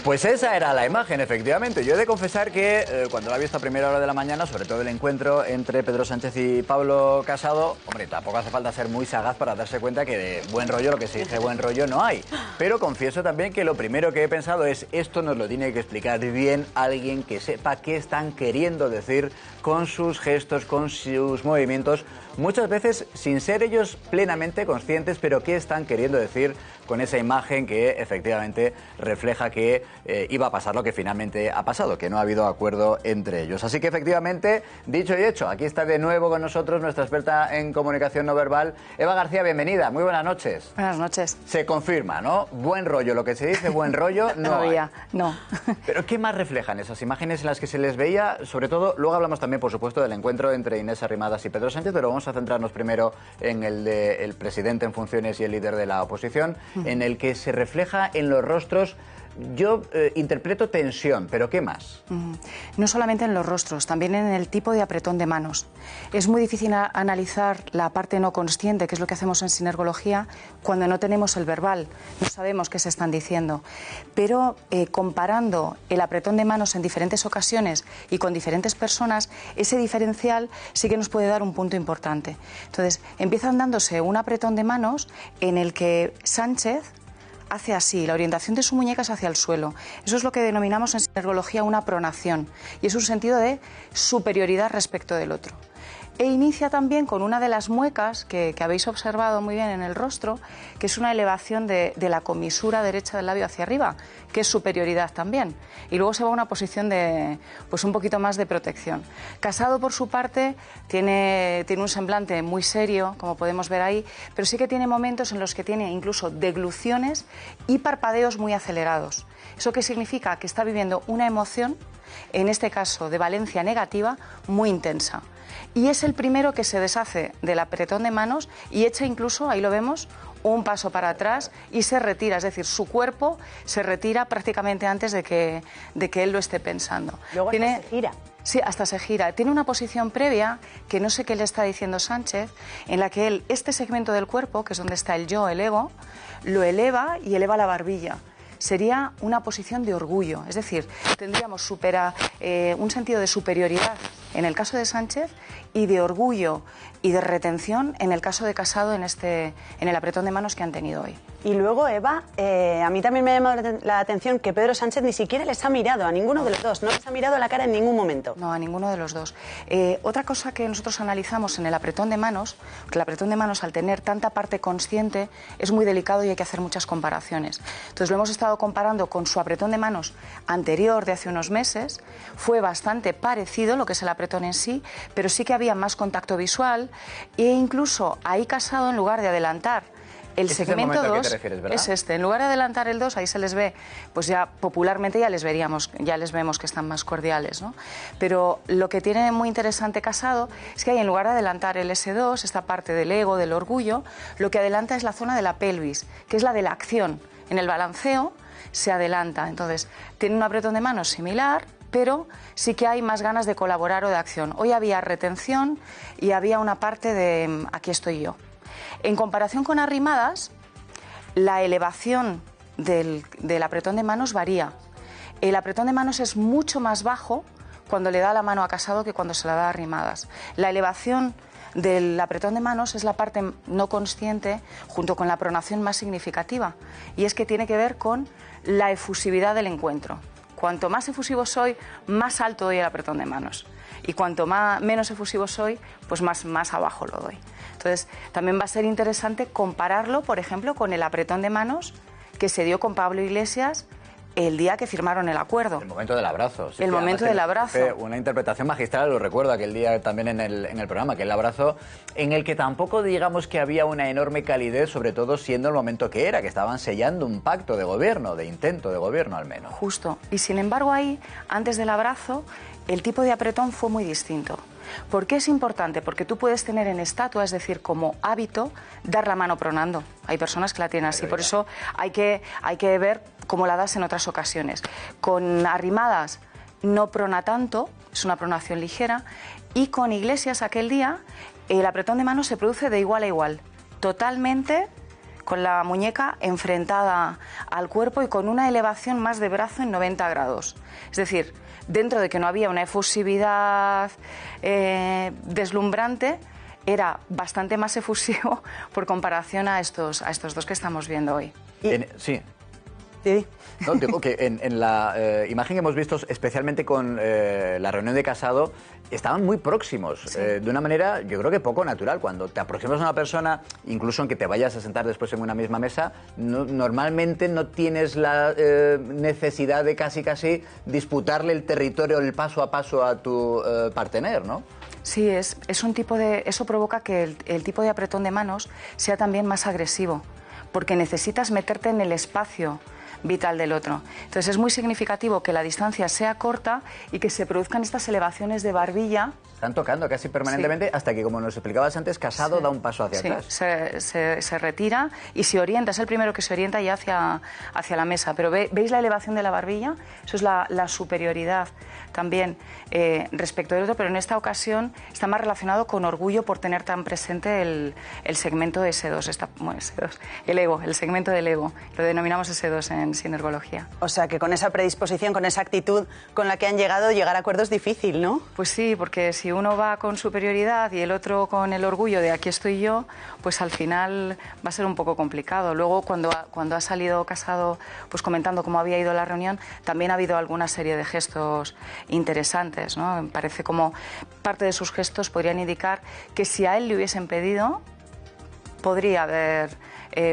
Pues esa era la imagen, efectivamente. Yo he de confesar que cuando la he visto a primera hora de la mañana, sobre todo el encuentro entre Pedro Sánchez y Pablo Casado, hombre, tampoco hace falta ser muy sagaz para darse cuenta que de buen rollo, lo que se dice buen rollo, no hay. Pero confieso también que lo primero que he pensado es, esto nos lo tiene que explicar bien alguien que sepa qué están queriendo decir con sus gestos, con sus movimientos, muchas veces sin ser ellos plenamente conscientes, pero qué están queriendo decir con esa imagen que efectivamente refleja que iba a pasar lo que finalmente ha pasado, que no ha habido acuerdo entre ellos. Así que efectivamente, dicho y hecho, aquí está de nuevo con nosotros nuestra experta en comunicación no verbal, Eva García, bienvenida, muy buenas noches. Buenas noches. Se confirma, ¿no? Buen rollo, lo que se dice buen rollo, no Todavía, no. Pero ¿qué más reflejan esas imágenes en las que se les veía? Sobre todo, luego hablamos también, por supuesto, del encuentro entre Inés Arrimadas y Pedro Sánchez, pero vamos a centrarnos primero en el del presidente en funciones y el líder de la oposición, en el que se refleja en los rostros. Yo interpreto tensión, pero ¿qué más? No solamente en los rostros, también en el tipo de apretón de manos. Es muy difícil analizar la parte no consciente, que es lo que hacemos en sinergología, cuando no tenemos el verbal, no sabemos qué se están diciendo. Pero comparando el apretón de manos en diferentes ocasiones y con diferentes personas, ese diferencial sí que nos puede dar un punto importante. Entonces, empiezan dándose un apretón de manos en el que Sánchez hace así, la orientación de su muñeca es hacia el suelo. Eso es lo que denominamos en sinergología una pronación, y es un sentido de superioridad respecto del otro. E inicia también con una de las muecas que habéis observado muy bien en el rostro, que es una elevación de la comisura derecha del labio hacia arriba, que es superioridad también. Y luego se va a una posición de, pues un poquito más de protección. Casado, por su parte, tiene un semblante muy serio, como podemos ver ahí, pero sí que tiene momentos en los que tiene incluso degluciones y parpadeos muy acelerados. ¿Eso qué significa? Que está viviendo una emoción, en este caso de valencia negativa, muy intensa. Y es el primero que se deshace del apretón de manos y echa incluso, ahí lo vemos, un paso para atrás y se retira, es decir, su cuerpo se retira prácticamente antes de que él lo esté pensando. Luego hasta se gira. Sí, hasta se gira. Tiene una posición previa, que no sé qué le está diciendo Sánchez, en la que él, este segmento del cuerpo, que es donde está el yo, el ego, lo eleva y eleva la barbilla. Sería una posición de orgullo, es decir, tendríamos un sentido de superioridad en el caso de Sánchez y de orgullo y de retención en el caso de Casado en el apretón de manos que han tenido hoy. Y luego, Eva, a mí también me ha llamado la atención que Pedro Sánchez ni siquiera les ha mirado a ninguno de los dos, no les ha mirado a la cara en ningún momento. No, a ninguno de los dos. Otra cosa que nosotros analizamos en el apretón de manos, porque el apretón de manos al tener tanta parte consciente es muy delicado y hay que hacer muchas comparaciones. Entonces lo hemos estado comparando con su apretón de manos anterior de hace unos meses, fue bastante parecido lo que es el apretón en sí, pero sí que había más contacto visual e incluso ahí Casado, en lugar de adelantar el segmento 2, es este. En lugar de adelantar el 2, ahí se les ve, pues ya popularmente ya les vemos que están más cordiales, ¿no? Pero lo que tiene muy interesante Casado es que ahí, en lugar de adelantar el S2, esta parte del ego, del orgullo, lo que adelanta es la zona de la pelvis, que es la de la acción. En el balanceo se adelanta. Entonces, tiene un apretón de manos similar, pero sí que hay más ganas de colaborar o de acción. Hoy había retención y había una parte de aquí estoy yo. En comparación con Arrimadas, la elevación del apretón de manos varía. El apretón de manos es mucho más bajo cuando le da la mano a Casado que cuando se la da a Arrimadas. La elevación del apretón de manos es la parte no consciente junto con la pronación más significativa, y es que tiene que ver con la efusividad del encuentro. Cuanto más efusivo soy, más alto doy el apretón de manos, y cuanto menos efusivo soy, pues más abajo lo doy. Entonces, también va a ser interesante compararlo, por ejemplo, con el apretón de manos que se dio con Pablo Iglesias el día que firmaron el acuerdo. El momento del abrazo. Sí, el momento del abrazo. Fue una interpretación magistral, lo recuerdo aquel día también en el programa, que el abrazo en el que tampoco digamos que había una enorme calidez, sobre todo siendo el momento que era, que estaban sellando un pacto de gobierno, de intento de gobierno al menos. Justo. Y sin embargo ahí, antes del abrazo, el tipo de apretón fue muy distinto. ¿Por qué es importante? Porque tú puedes tener en estatua, es decir, como hábito, dar la mano pronando. Hay personas que la tienen así, por eso hay que ver cómo la das en otras ocasiones. Con Arrimadas no prona tanto, es una pronación ligera, y con Iglesias aquel día el apretón de manos se produce de igual a igual, totalmente con la muñeca enfrentada al cuerpo y con una elevación más de brazo en 90 grados. Es decir, dentro de que no había una efusividad deslumbrante, era bastante más efusivo por comparación a estos dos que estamos viendo hoy. Sí. Sí. No, digo que en la imagen que hemos visto, especialmente con la reunión de Casado, estaban muy próximos, Sí. de una manera, yo creo que poco natural. Cuando te aproximas a una persona, incluso aunque te vayas a sentar después en una misma mesa, normalmente no tienes la necesidad de casi disputarle el territorio, el paso a paso a tu partener, ¿no? Sí, es un tipo de... Eso provoca que el tipo de apretón de manos sea también más agresivo, porque necesitas meterte en el espacio vital del otro. Entonces es muy significativo que la distancia sea corta y que se produzcan estas elevaciones de barbilla. Están tocando casi permanentemente, sí, hasta que, como nos explicabas antes, Casado sí. da un paso hacia sí. atrás. Se retira y se orienta, es el primero que se orienta ya hacia la mesa. Pero ¿veis la elevación de la barbilla? Eso es la superioridad también respecto del otro, pero en esta ocasión está más relacionado con orgullo por tener tan presente el segmento de S2, S2, el ego, el segmento del ego. Lo denominamos S2 en sinergología. O sea, que con esa predisposición, con esa actitud con la que han llegado, llegar a acuerdos es difícil, ¿no? Pues sí, porque si uno va con superioridad y el otro con el orgullo de aquí estoy yo, pues al final va a ser un poco complicado. Luego, cuando ha salido Casado pues comentando cómo había ido la reunión, también ha habido alguna serie de gestos interesantes, ¿no? Me parece como parte de sus gestos podrían indicar que si a él le hubiesen pedido, podría haber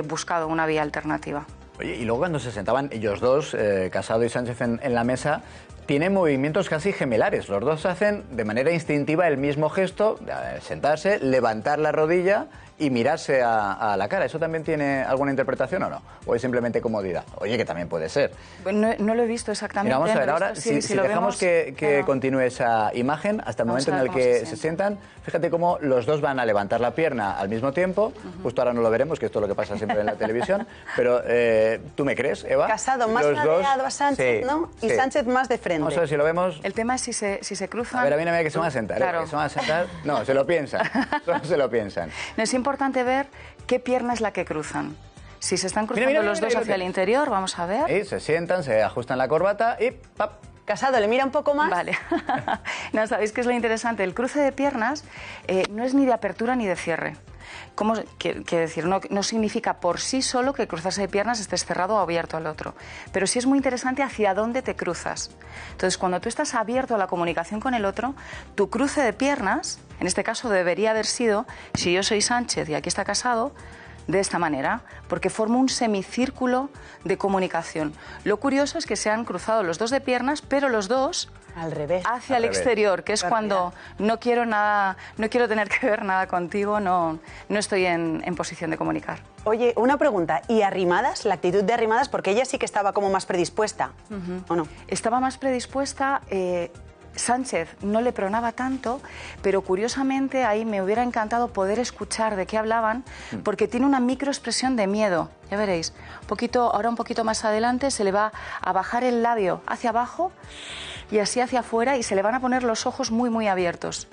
buscado una vía alternativa. Oye, y luego cuando se sentaban ellos dos, Casado y Sánchez en la mesa, tienen movimientos casi gemelares. Los dos hacen de manera instintiva el mismo gesto, sentarse, levantar la rodilla y mirarse a la cara. ¿Eso también tiene alguna interpretación o no? ¿O es simplemente comodidad? Oye, que también puede ser. No lo he visto exactamente. Mira, vamos a ver ahora, si dejamos que claro, continúe esa imagen hasta el momento en el que se sientan, fíjate cómo los dos van a levantar la pierna al mismo tiempo. Justo ahora no lo veremos, que esto es lo que pasa siempre en la televisión, pero ¿tú me crees, Eva? Casado más ladeado a Sánchez, sí, ¿no? Y sí, Sánchez más de frente. Vamos a ver si lo vemos. El tema es si se cruzan... A ver, mira que se van a sentar, claro. Que se van a sentar. No, se lo piensan, solo se lo piensan. No, es importante ver qué pierna es la que cruzan. Si se están cruzando los dos hacia el interior, vamos a ver. Y se sientan, se ajustan la corbata y ¡pap! Casado, ¿le mira un poco más? Vale. No, ¿sabéis qué es lo interesante? El cruce de piernas no es ni de apertura ni de cierre. ¿Cómo? Quiere decir, no significa por sí solo que cruzarse de piernas estés cerrado o abierto al otro. Pero sí es muy interesante hacia dónde te cruzas. Entonces, cuando tú estás abierto a la comunicación con el otro, tu cruce de piernas, en este caso debería haber sido, si yo soy Sánchez y aquí está Casado, de esta manera, porque forma un semicírculo de comunicación. Lo curioso es que se han cruzado los dos de piernas, pero los dos al revés, hacia el exterior, que es cuando no quiero tener que ver nada contigo, no estoy en posición de comunicar. Oye, una pregunta, ¿y Arrimadas, la actitud de Arrimadas, porque ella sí que estaba como más predispuesta, ¿o no? Estaba más predispuesta. Sánchez no le pronaba tanto, pero curiosamente ahí me hubiera encantado poder escuchar de qué hablaban, porque tiene una microexpresión de miedo. Ya veréis, ahora un poquito más adelante se le va a bajar el labio hacia abajo y así hacia afuera y se le van a poner los ojos muy, muy abiertos.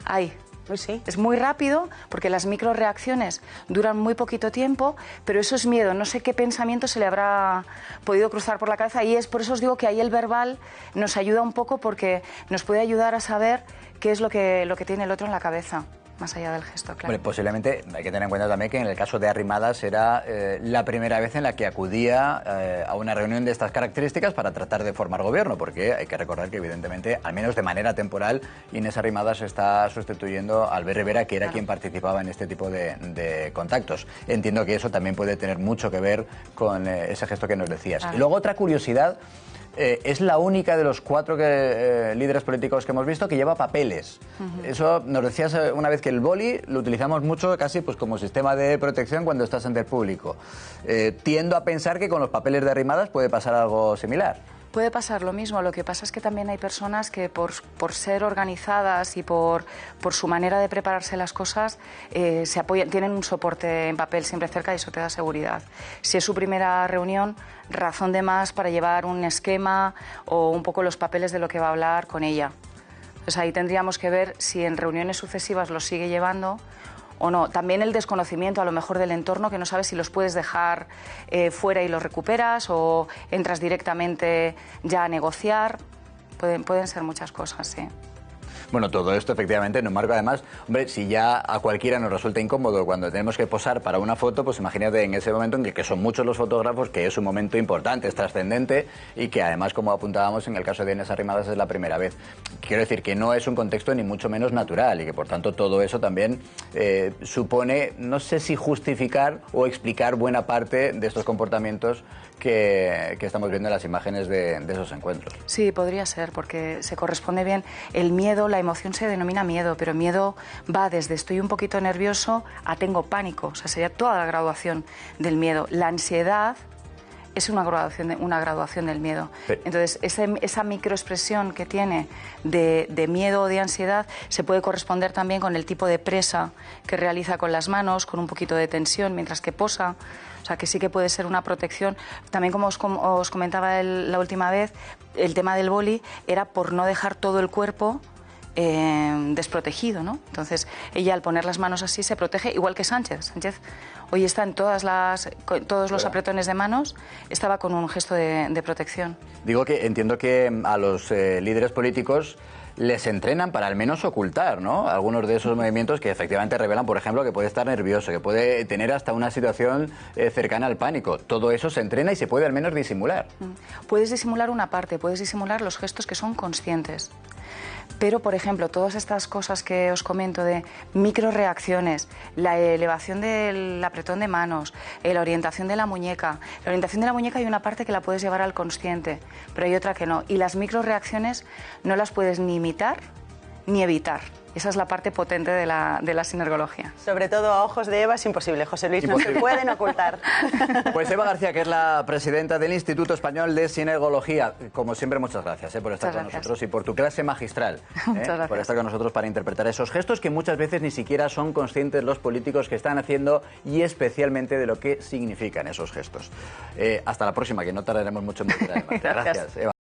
Ahí. Pues sí. Es muy rápido porque las microreacciones duran muy poquito tiempo, pero eso es miedo. No sé qué pensamiento se le habrá podido cruzar por la cabeza y es por eso os digo que ahí el verbal nos ayuda un poco porque nos puede ayudar a saber qué es lo que tiene el otro en la cabeza. Más allá del gesto, claro. Hombre, posiblemente hay que tener en cuenta también que en el caso de Arrimadas era la primera vez en la que acudía a una reunión de estas características para tratar de formar gobierno, porque hay que recordar que evidentemente, al menos de manera temporal, Inés Arrimadas está sustituyendo a Albert Rivera, que era quien participaba en este tipo de contactos. Entiendo que eso también puede tener mucho que ver con ese gesto que nos decías. Y luego otra curiosidad... es la única de los 4 líderes políticos que hemos visto que lleva papeles. Eso nos decías una vez que el boli lo utilizamos mucho casi pues como sistema de protección cuando estás ante el público. Tiendo a pensar que con los papeles de Arrimadas puede pasar algo similar. Puede pasar lo mismo, lo que pasa es que también hay personas que por ser organizadas y por su manera de prepararse las cosas se apoyan, tienen un soporte en papel siempre cerca y eso te da seguridad. Si es su primera reunión, razón de más para llevar un esquema o un poco los papeles de lo que va a hablar con ella. Entonces ahí tendríamos que ver si en reuniones sucesivas lo sigue llevando o no. También el desconocimiento a lo mejor del entorno, que no sabes si los puedes dejar fuera y los recuperas o entras directamente ya a negociar. Pueden ser muchas cosas, sí. Bueno, todo esto efectivamente nos marca además, hombre, si ya a cualquiera nos resulta incómodo cuando tenemos que posar para una foto, pues imagínate en ese momento en que son muchos los fotógrafos, que es un momento importante, es trascendente y que además, como apuntábamos en el caso de Inés Arrimadas, es la primera vez. Quiero decir que no es un contexto ni mucho menos natural y que por tanto todo eso también supone, no sé si justificar o explicar buena parte de estos comportamientos que estamos viendo en las imágenes de esos encuentros. Sí, podría ser, porque se corresponde bien. El miedo, la emoción se denomina miedo, pero miedo va desde estoy un poquito nervioso a tengo pánico. O sea, sería toda la graduación del miedo. La ansiedad es una graduación del miedo. Sí. Entonces, esa microexpresión que tiene de miedo o de ansiedad se puede corresponder también con el tipo de presa que realiza con las manos, con un poquito de tensión mientras que posa. O sea, que sí que puede ser una protección. También, como os comentaba la última vez, el tema del boli era por no dejar todo el cuerpo desprotegido, ¿no? Entonces, ella al poner las manos así se protege, igual que Sánchez. Sánchez hoy está en todos los apretones de manos, estaba con un gesto de protección. Digo que entiendo que a los líderes políticos les entrenan para al menos ocultar, ¿no?, algunos de esos movimientos que efectivamente revelan, por ejemplo, que puede estar nervioso, que puede tener hasta una situación cercana al pánico. Todo eso se entrena y se puede al menos disimular. Puedes disimular una parte, puedes disimular los gestos que son conscientes. Pero, por ejemplo, todas estas cosas que os comento de microreacciones, la elevación del apretón de manos, la orientación de la muñeca. La orientación de la muñeca hay una parte que la puedes llevar al consciente, pero hay otra que no. Y las microreacciones no las puedes ni imitar ni evitar. Esa es la parte potente de la sinergología. Sobre todo a ojos de Eva es imposible, José Luis, no se pueden ocultar. Pues Eva García, que es la presidenta del Instituto Español de Sinergología. Como siempre, muchas gracias por estar con nosotros y por tu clase magistral. Muchas gracias. Por estar con nosotros para interpretar esos gestos que muchas veces ni siquiera son conscientes los políticos que están haciendo y especialmente de lo que significan esos gestos. Hasta la próxima, que no tardaremos mucho en volver. Gracias, Eva.